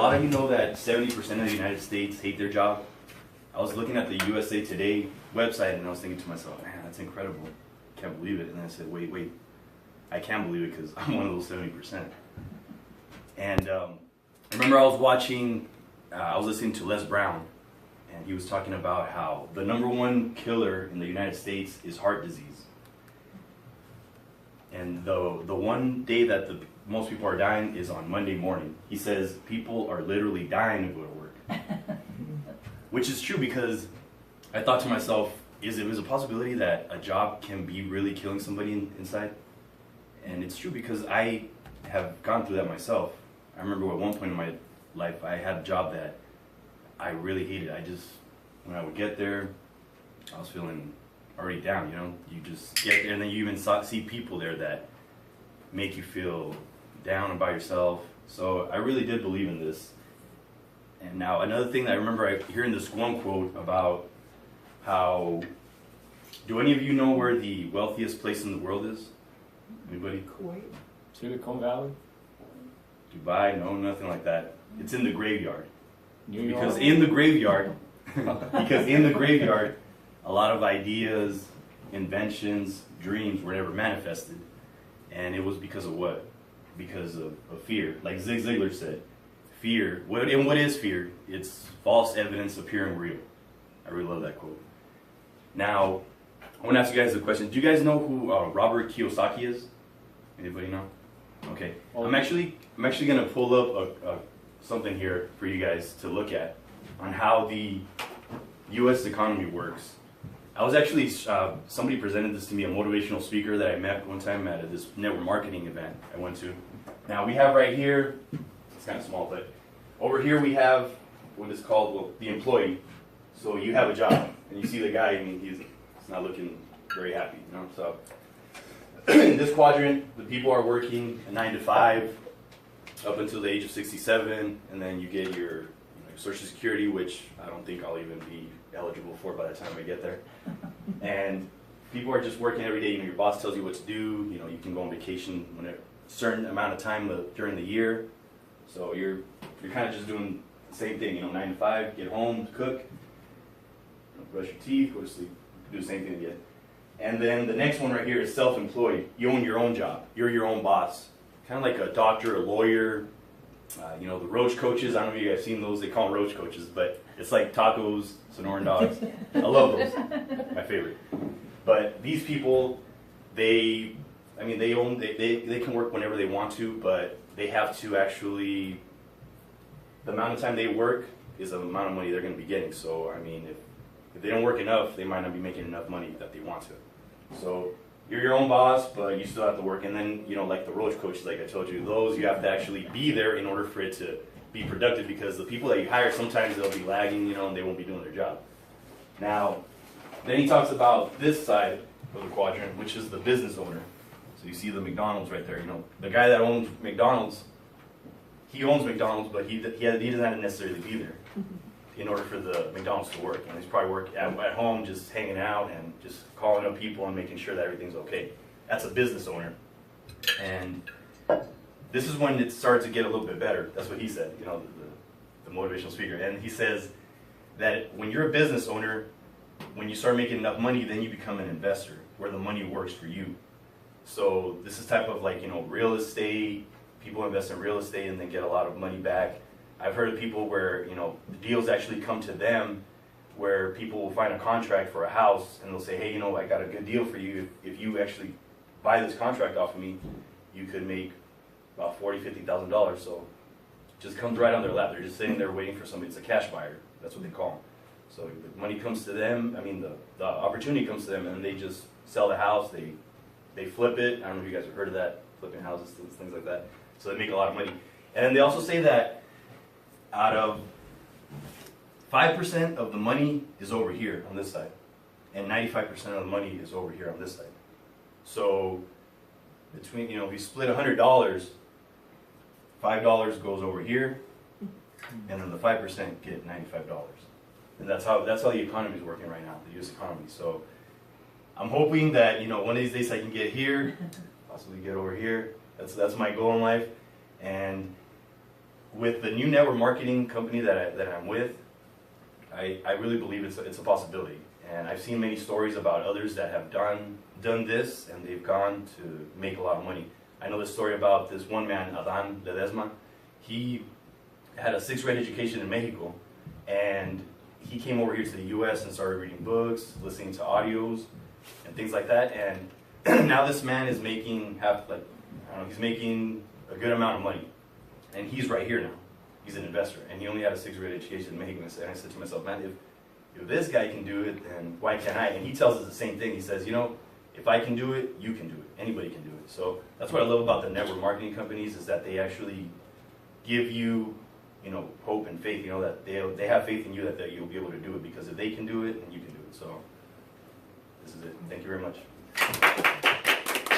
A lot of you know that 70% of the United States hate their job. I was looking at the USA Today website and I was thinking to myself, man, that's incredible. Can't believe it. And then I said, wait, I can believe it because I'm one of those 70%. And I remember I was listening to Les Brown, and he was talking about how the #1 killer in the United States is heart disease. And the one day that the most people are dying is on Monday morning. He says people are literally dying to go to work. Which is true, because I thought to myself, is it a possibility that a job can be really killing somebody inside? And it's true, because I have gone through that myself. I remember at one point in my life I had a job that I really hated. When I would get there, I was feeling already down, you know? You just get there and then you even see people there that make you feel down and by yourself. So I really did believe in this. And now another thing that I remember hearing this one quote about how, do any of you know where the wealthiest place in the world is? Anybody? Kuwait. Silicon Valley? Dubai? No, nothing like that. It's in the graveyard. New York? Because in the graveyard, a lot of ideas, inventions, dreams were never manifested. And it was because of what? Because of fear. Like Zig Ziglar said, fear. What is fear? It's false evidence appearing real. I really love that quote. Now, I want to ask you guys a question. Do you guys know who Robert Kiyosaki is? Anybody know? Okay. I'm actually going to pull up something here for you guys to look at on how the U.S. economy works. I was actually, somebody presented this to me, a motivational speaker that I met one time at this network marketing event I went to. Now we have right here, it's kind of small, but over here we have what is called, well, the employee. So you have a job, and you see the guy, I mean, he's not looking very happy, you know, so. In this quadrant, the people are working a 9 to 5 up until the age of 67, and then you get your Social Security, which I don't think I'll even be eligible for by the time I get there. And people are just working every day. You know, your boss tells you what to do. You know, you can go on vacation when a certain amount of time during the year. So you're kind of just doing the same thing. You know, 9 to 5, get home, cook, brush your teeth, go to sleep, do the same thing again. And then the next one right here is self-employed. You own your own job. You're your own boss. Kind of like a doctor, a lawyer. You know, the roach coaches, I don't know if you guys have seen those, they call them roach coaches, but it's like tacos, Sonoran dogs. I love those, my favorite. But these people, they can work whenever they want to, but they have to actually, the amount of time they work is the amount of money they're going to be getting. So, I mean, if they don't work enough, they might not be making enough money that they want to. So, you're your own boss, but you still have to work. And then, you know, like the roach coaches, like I told you, those you have to actually be there in order for it to be productive, because the people that you hire, sometimes they'll be lagging, you know, and they won't be doing their job. Now, then he talks about this side of the quadrant, which is the business owner. So you see the McDonald's right there, you know. The guy that owns McDonald's, he owns McDonald's, but he doesn't have to necessarily be there in order for the McDonald's to work. And he's probably working at home, just hanging out and just calling up people and making sure that everything's okay. That's a business owner. And this is when it starts to get a little bit better. That's what he said, you know, the motivational speaker. And he says that when you're a business owner, when you start making enough money, then you become an investor, where the money works for you. So this is type of like, you know, real estate. People invest in real estate and then get a lot of money back. I've heard of people where, you know, the deals actually come to them, where people will find a contract for a house and they'll say, hey, you know, I got a good deal for you. If you actually buy this contract off of me, you could make about $40,000, $50,000. So it just comes right on their lap. They're just sitting there waiting for somebody. It's a cash buyer. That's what they call them. So the money comes to them. I mean, the opportunity comes to them, and they just sell the house. They flip it. I don't know if you guys have heard of that, flipping houses, things like that. So they make a lot of money. And then they also say that out of 5% of the money is over here on this side, and 95% of the money is over here on this side. So between, you know, if you split $100, $5 goes over here, and then the 5% get $95. And that's how the economy is working right now, the U.S. economy. So I'm hoping that, you know, one of these days I can get here, possibly get over here. That's my goal in life. And with the new network marketing company that I'm with, I really believe it's a possibility. And I've seen many stories about others that have done this, and they've gone to make a lot of money. I know this story about this one man, Adan Ledesma. He had a sixth grade education in Mexico, and he came over here to the U.S. and started reading books, listening to audios, and things like that. And now this man is making he's making a good amount of money, and he's right here now. He's an investor, and he only had a sixth grade education in Mexico. And I said to myself, man, if this guy can do it, then why can't I? And he tells us the same thing. He says, if I can do it, you can do it. Anybody can do it. So that's what I love about the network marketing companies, is that they actually give you, hope and faith. That they have faith in you that you'll be able to do it, because if they can do it, then you can do it. So this is it. Thank you very much.